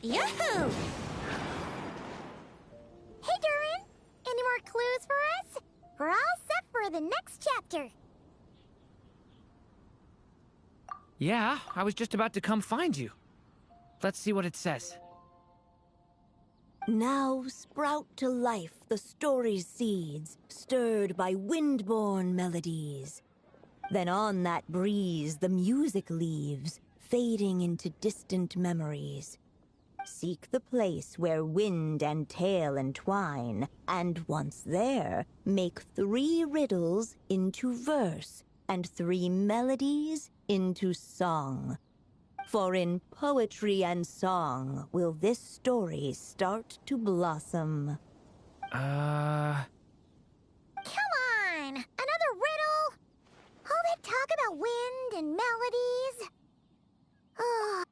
Yahoo! Hey, Durin! Any more clues for us? We're all set for the next chapter. Yeah, I was just about to come find you. Let's see what it says. Now sprout to life the story's seeds, stirred by wind-born melodies. Then on that breeze the music leaves, fading into distant memories. Seek the place where wind and tale entwine, and once there, make 3 riddles into verse, and 3 melodies into song. For in poetry and song will this story start to blossom. Come on! Another riddle? All that talk about wind and melodies? Oh,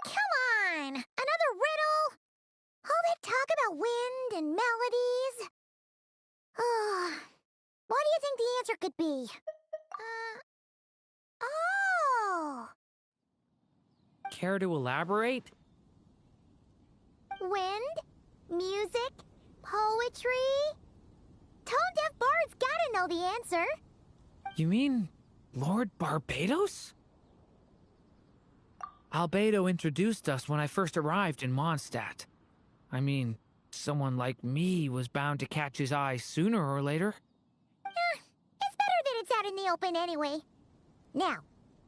Come on! Another riddle? All that talk about wind and melodies? Oh, what do you think the answer could be? Oh! Care to elaborate? Wind, music, poetry. Tone-deaf bards gotta know the answer. You mean Lord Barbados? Albedo introduced us when I first arrived in Mondstadt. I mean, someone like me was bound to catch his eye sooner or later. It's better that it's out in the open anyway. Now,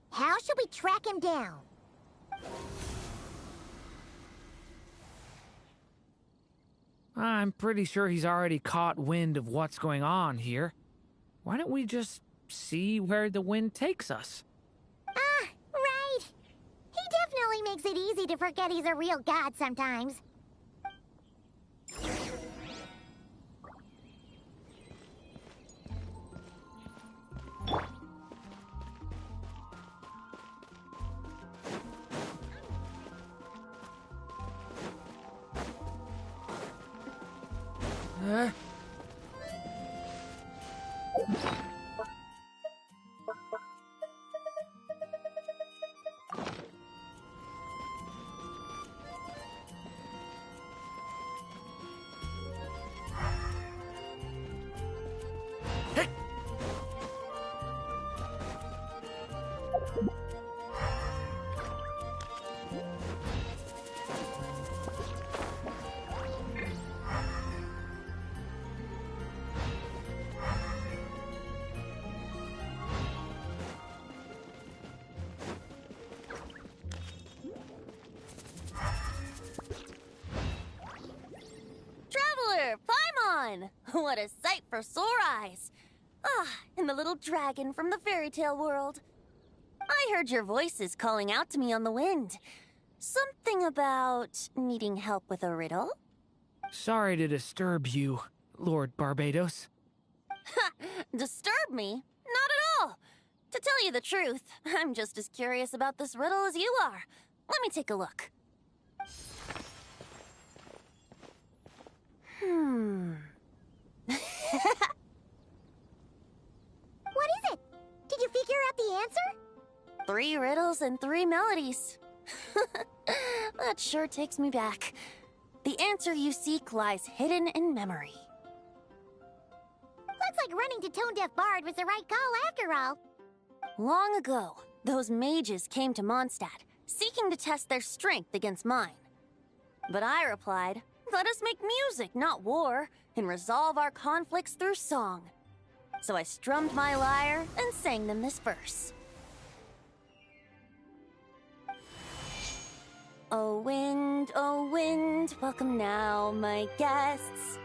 how should we track him down? I'm pretty sure he's already caught wind of what's going on here. Why don't we just see where the wind takes us? Ah, right. He definitely makes it easy to forget he's a real god sometimes. Traveler, Paimon! What a sight for sore eyes! Ah, and the little dragon from the fairy tale world. I heard your voices calling out to me on the wind. Something about needing help with a riddle? Sorry to disturb you, Lord Barbados. Ha! Disturb me? Not at all! To tell you the truth, I'm just as curious about this riddle as you are. Let me take a look. What is it? Did you figure out the answer? 3 riddles and 3 melodies. That sure takes me back. The answer you seek lies hidden in memory. Looks like running to Tone-Deaf Bard was the right call after all. Long ago, those mages came to Mondstadt, seeking to test their strength against mine. But I replied, let us make music, not war, and resolve our conflicts through song. So I strummed my lyre and sang them this verse. O wind, welcome now, my guests.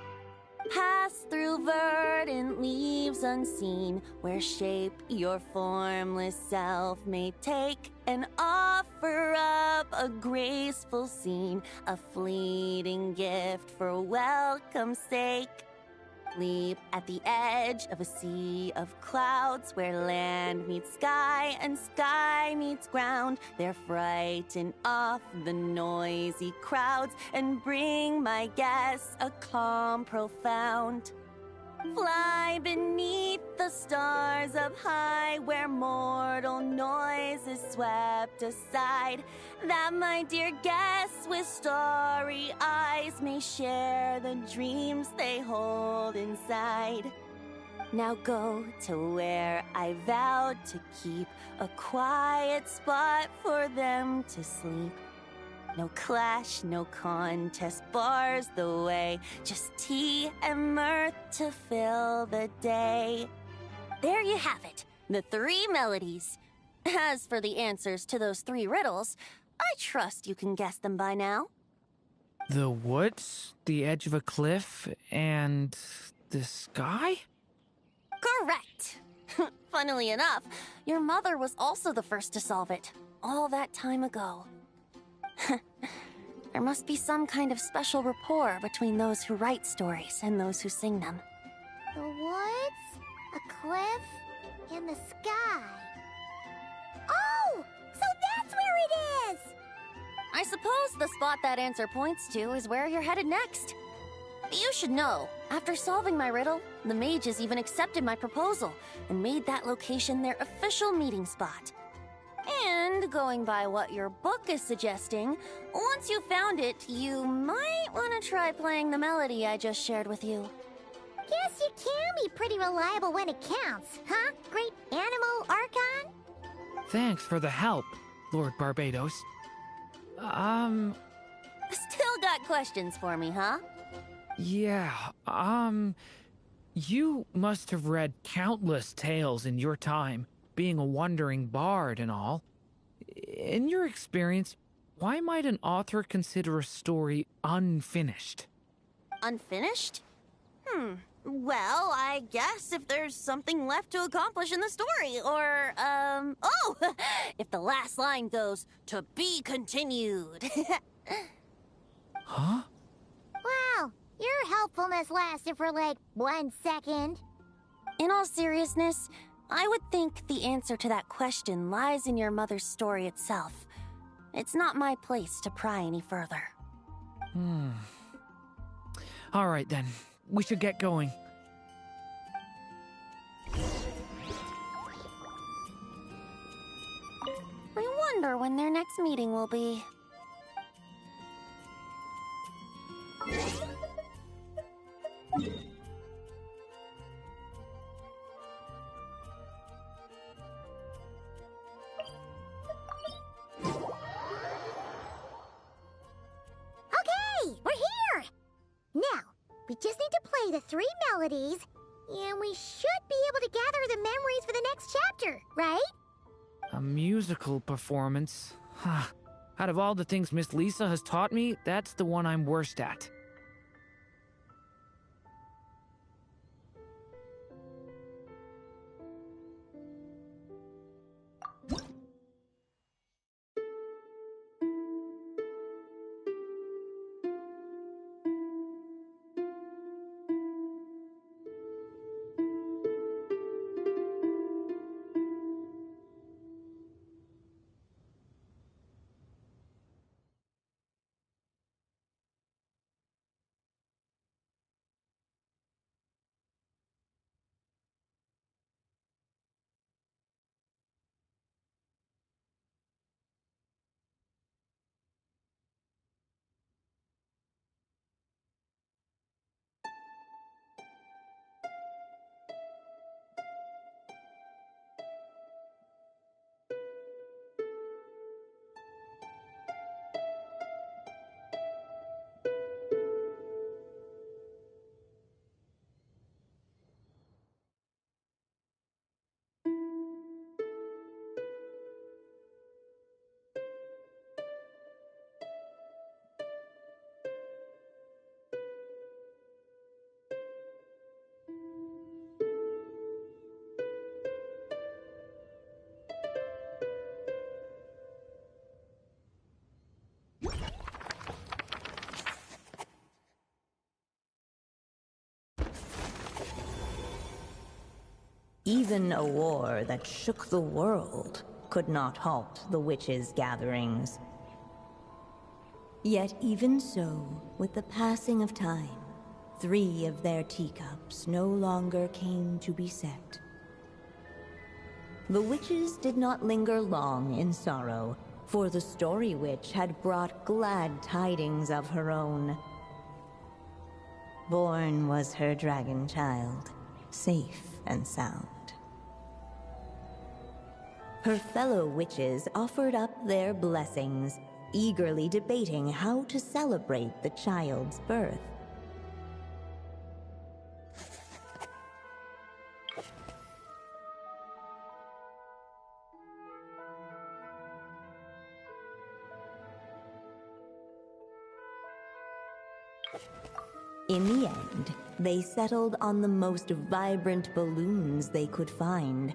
Pass through verdant leaves unseen, where shape your formless self may take, and offer up a graceful scene, a fleeting gift for welcome's sake. Leap at the edge of a sea of clouds, where land meets sky and sky meets ground. There frighten off the noisy crowds and bring my guests a calm profound. Fly beneath the stars up high, where mortal noise is swept aside, that my dear guests with starry eyes may share the dreams they hold inside. Now go to where I vowed to keep a quiet spot for them to sleep. No clash, no contest bars the way, just tea and mirth to fill the day. There you have it, the 3 melodies. As for the answers to those 3 riddles, I trust you can guess them by now. The woods, the edge of a cliff, and the sky? Correct! Funnily enough, your mother was also the first to solve it, all that time ago. There must be some kind of special rapport between those who write stories and those who sing them. The woods, a cliff, and the sky. Oh! So that's where it is! I suppose the spot that answer points to is where you're headed next. You should know, after solving my riddle, the mages even accepted my proposal and made that location their official meeting spot. And going by what your book is suggesting, once you found it, you might want to try playing the melody I just shared with you. Guess you can be pretty reliable when it counts, huh? Great Animal Archon? Thanks for the help, Lord Barbados. Still got questions for me, huh? Yeah, you must have read countless tales in your time, being a wandering bard and all. In your experience, why might an author consider a story unfinished? Unfinished? Well, I guess if there's something left to accomplish in the story, or, oh! If the last line goes, "To be continued." Huh? Wow, your helpfulness lasted for like 1 second. In all seriousness, I would think the answer to that question lies in your mother's story itself. It's not my place to pry any further. All right then, we should get going. I wonder when their next meeting will be. Okay, we're here! Now, we just need to play the 3 melodies, and we should be able to gather the memories for the next chapter, right? A musical performance? Huh. Out of all the things Miss Lisa has taught me, that's the one I'm worst at. Even a war that shook the world could not halt the witches' gatherings. Yet even so, with the passing of time, 3 of their teacups no longer came to be set. The witches did not linger long in sorrow, for the Story Witch had brought glad tidings of her own. Born was her dragon child, safe and sound. Her fellow witches offered up their blessings, eagerly debating how to celebrate the child's birth. In the end, they settled on the most vibrant balloons they could find.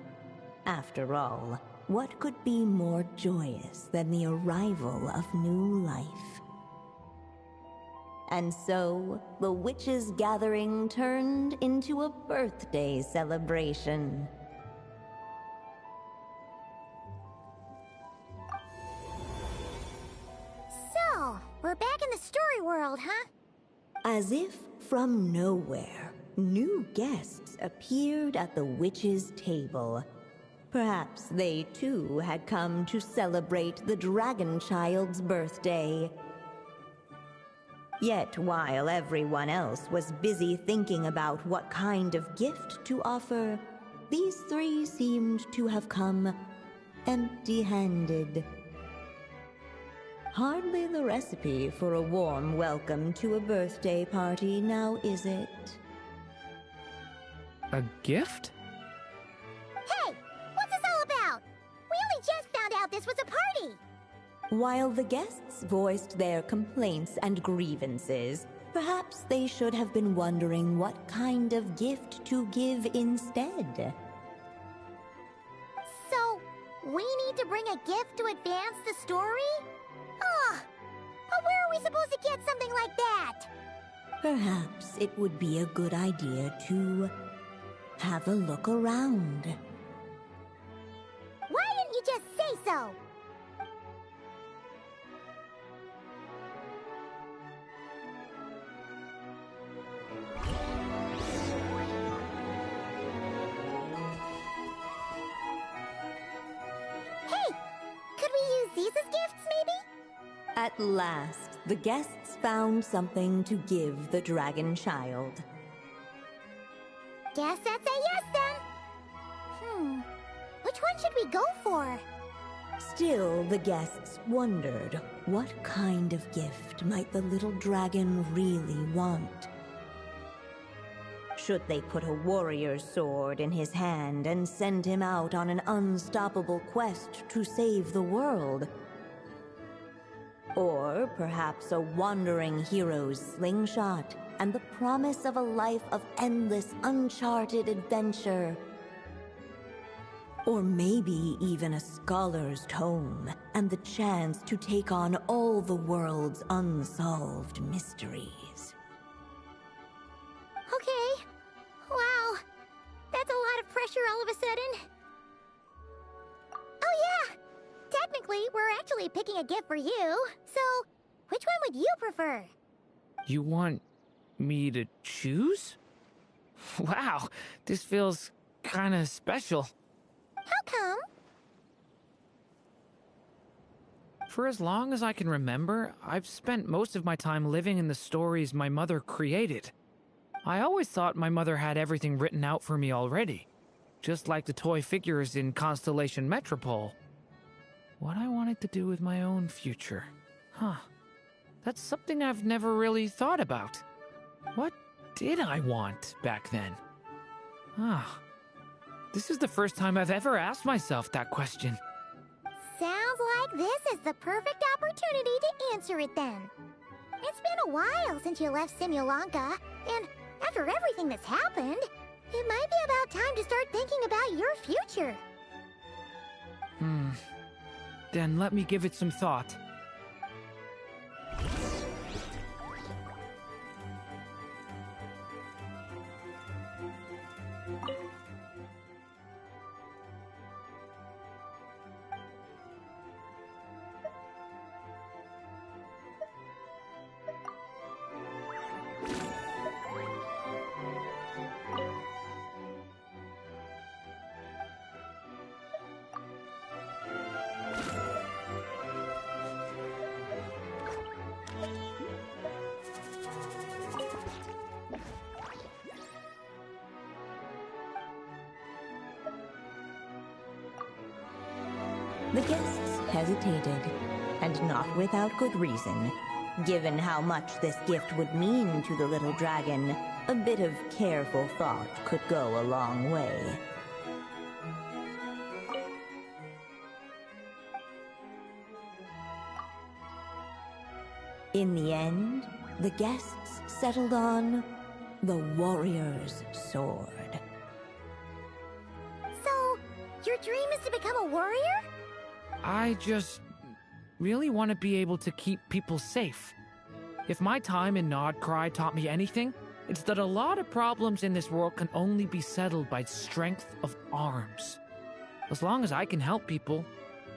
After all, what could be more joyous than the arrival of new life? And so, the witches' gathering turned into a birthday celebration. So, we're back in the story world, huh? As if from nowhere, new guests appeared at the witches' table. Perhaps they too had come to celebrate the dragon child's birthday. Yet while everyone else was busy thinking about what kind of gift to offer, these 3 seemed to have come empty-handed. Hardly the recipe for a warm welcome to a birthday party, now is it? A gift? Hey! What's this all about? We only just found out this was a party! While the guests voiced their complaints and grievances, perhaps they should have been wondering what kind of gift to give instead. So, we need to bring a gift to advance the story? Ugh! But where are we supposed to get something like that? Perhaps it would be a good idea to have a look around. Why didn't you just say so? Hey! Could we use these as gifts, maybe? At last, the guests found something to give the dragon child. Guess that's a yes, then. Which one should we go for? Still, the guests wondered, what kind of gift might the little dragon really want? Should they put a warrior's sword in his hand and send him out on an unstoppable quest to save the world? Or perhaps a wandering hero's slingshot and the promise of a life of endless, uncharted adventure? Or maybe even a scholar's tome and the chance to take on all the world's unsolved mysteries. Okay. Wow. That's a lot of pressure all of a sudden. Oh yeah! Technically, we're actually picking a gift for you. So, which one would you prefer? You want me to choose? Wow, this feels kinda special. How come? For as long as I can remember, I've spent most of my time living in the stories my mother created. I always thought my mother had everything written out for me already, just like the toy figures in Constellation Metropole. What I wanted to do with my own future. That's something I've never really thought about. What did I want back then? This is the first time I've ever asked myself that question. Sounds like this is the perfect opportunity to answer it then. It's been a while since you left Simulanka, and after everything that's happened, it might be about time to start thinking about your future. Then let me give it some thought. The guests hesitated, and not without good reason. Given how much this gift would mean to the little dragon, a bit of careful thought could go a long way. In the end, the guests settled on the warrior's sword. So, your dream is to become a warrior? I just really want to be able to keep people safe. If my time in Nodcry taught me anything, it's that a lot of problems in this world can only be settled by strength of arms. As long as I can help people,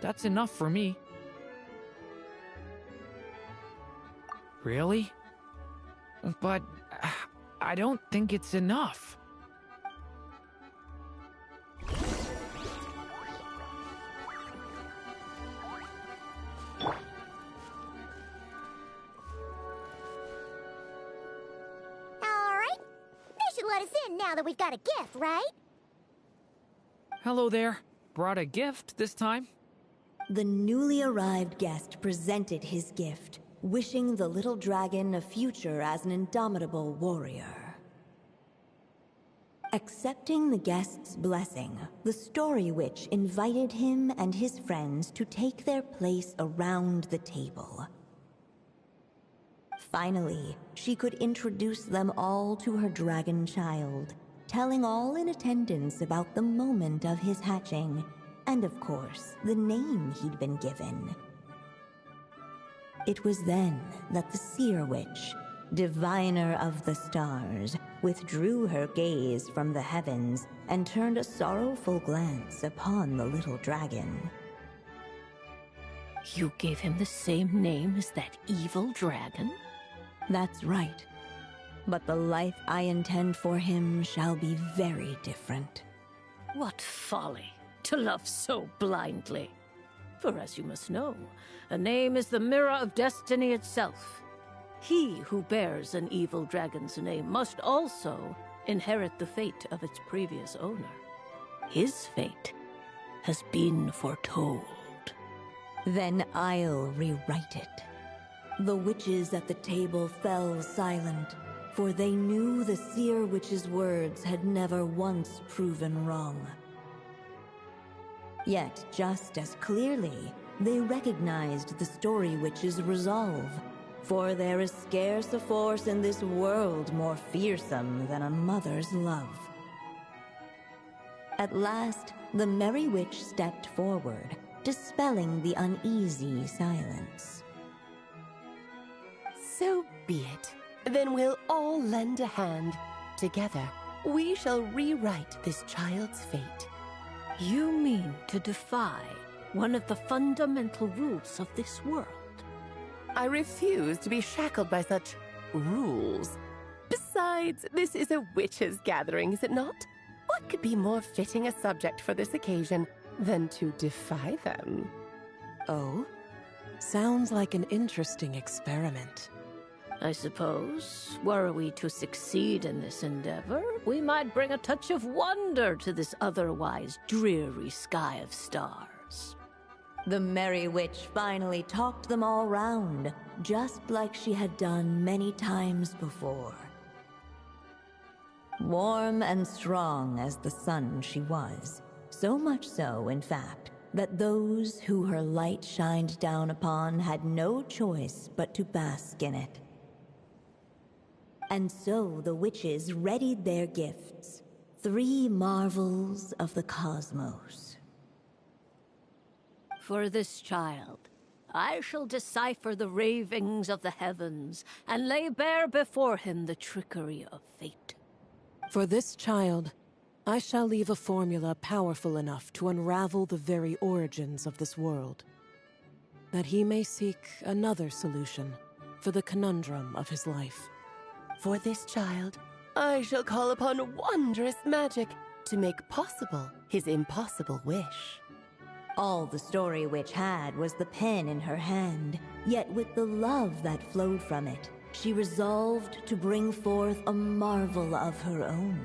that's enough for me. Really? But I don't think it's enough. Let us in now that we've got a gift, right? Hello there. Brought a gift this time? The newly arrived guest presented his gift, wishing the little dragon a future as an indomitable warrior. Accepting the guest's blessing, the Story Witch invited him and his friends to take their place around the table. Finally, she could introduce them all to her dragon child, telling all in attendance about the moment of his hatching, and of course, the name he'd been given. It was then that the Seer Witch, diviner of the stars, withdrew her gaze from the heavens and turned a sorrowful glance upon the little dragon. You gave him the same name as that evil dragon? That's right. But the life I intend for him shall be very different. What folly, to love so blindly. For as you must know, a name is the mirror of destiny itself. He who bears an evil dragon's name must also inherit the fate of its previous owner. His fate has been foretold. Then I'll rewrite it. The witches at the table fell silent, for they knew the Seer Witch's words had never once proven wrong. Yet, just as clearly, they recognized the Story Witch's resolve, for there is scarce a force in this world more fearsome than a mother's love. At last, the Merry Witch stepped forward, dispelling the uneasy silence. So be it. Then we'll all lend a hand. Together, we shall rewrite this child's fate. You mean to defy one of the fundamental rules of this world? I refuse to be shackled by such rules. Besides, this is a witches' gathering, is it not? What could be more fitting a subject for this occasion than to defy them? Oh? Sounds like an interesting experiment. I suppose, were we to succeed in this endeavor, we might bring a touch of wonder to this otherwise dreary sky of stars. The Merry Witch finally talked them all round, just like she had done many times before. Warm and strong as the sun she was, so much so, in fact, that those who her light shined down upon had no choice but to bask in it. And so the witches readied their gifts, 3 marvels of the cosmos. For this child, I shall decipher the ravings of the heavens and lay bare before him the trickery of fate. For this child, I shall leave a formula powerful enough to unravel the very origins of this world, that he may seek another solution for the conundrum of his life. For this child, I shall call upon wondrous magic to make possible his impossible wish. All the Story Witch had was the pen in her hand, yet with the love that flowed from it, she resolved to bring forth a marvel of her own.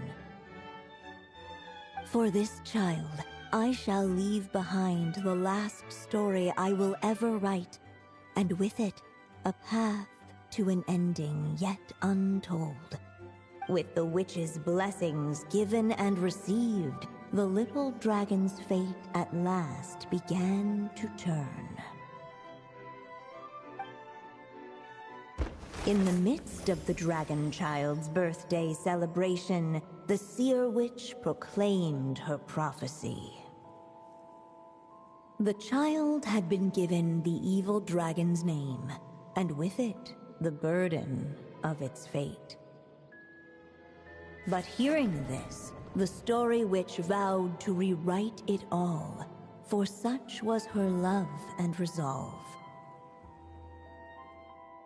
For this child, I shall leave behind the last story I will ever write, and with it, a path to an ending yet untold. With the witch's blessings given and received, the little dragon's fate at last began to turn. In the midst of the dragon child's birthday celebration, the seer witch proclaimed her prophecy. The child had been given the evil dragon's name, and with it, the burden of its fate. But hearing this, the story witch vowed to rewrite it all, for such was her love and resolve.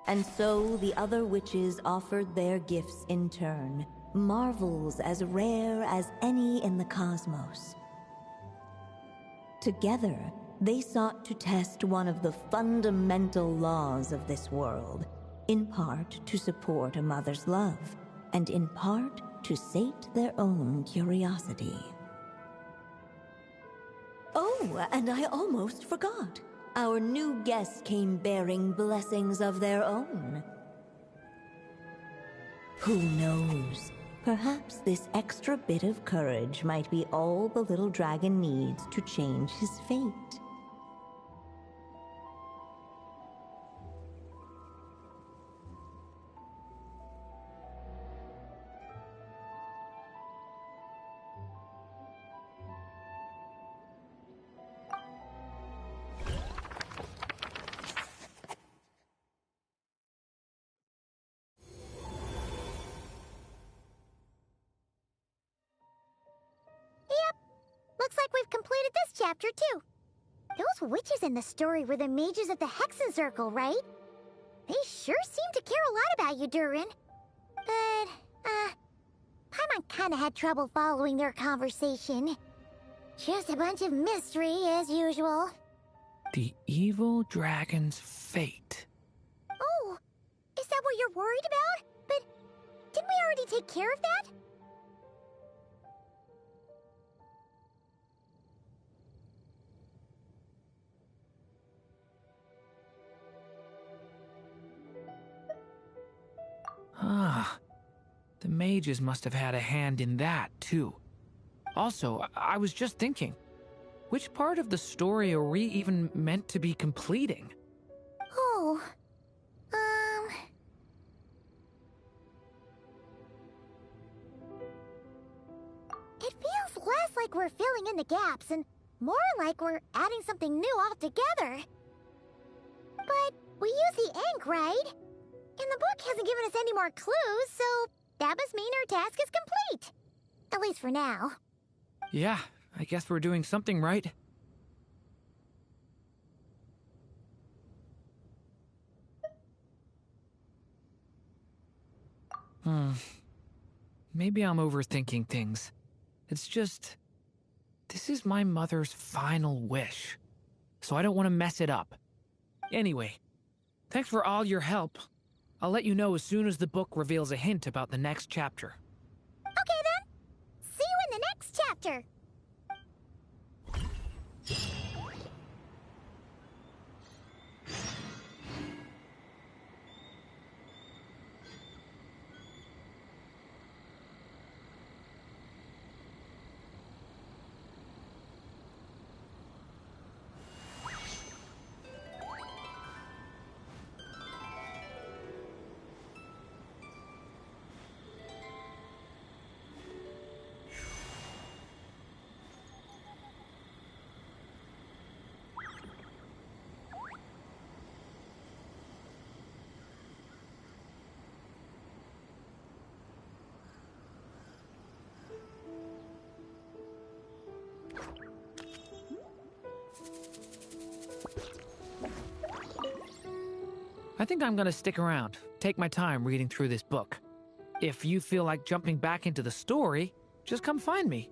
And so the other witches offered their gifts in turn, marvels as rare as any in the cosmos. Together, they sought to test one of the fundamental laws of this world, in part to support a mother's love, and in part to sate their own curiosity. Oh, and I almost forgot. Our new guests came bearing blessings of their own. Who knows? Perhaps this extra bit of courage might be all the little dragon needs to change his fate. Looks like we've completed this chapter, too. Those witches in the story were the mages at the Hexen Circle, right? They sure seem to care a lot about you, Durin. But, Paimon kinda had trouble following their conversation. Just a bunch of mystery, as usual. The evil dragon's fate. Oh, is that what you're worried about? But didn't we already take care of that? Ah, the mages must have had a hand in that, too. Also, I was just thinking, which part of the story are we even meant to be completing? Oh, It feels less like we're filling in the gaps and more like we're adding something new altogether. But we use the ink, right? And the book hasn't given us any more clues, so that must mean our task is complete. At least for now. Yeah, I guess we're doing something right. Maybe I'm overthinking things. It's just, this is my mother's final wish, so I don't want to mess it up. Anyway, thanks for all your help. I'll let you know as soon as the book reveals a hint about the next chapter. Okay then. See you in the next chapter. I think I'm gonna stick around, take my time reading through this book. If you feel like jumping back into the story, just come find me.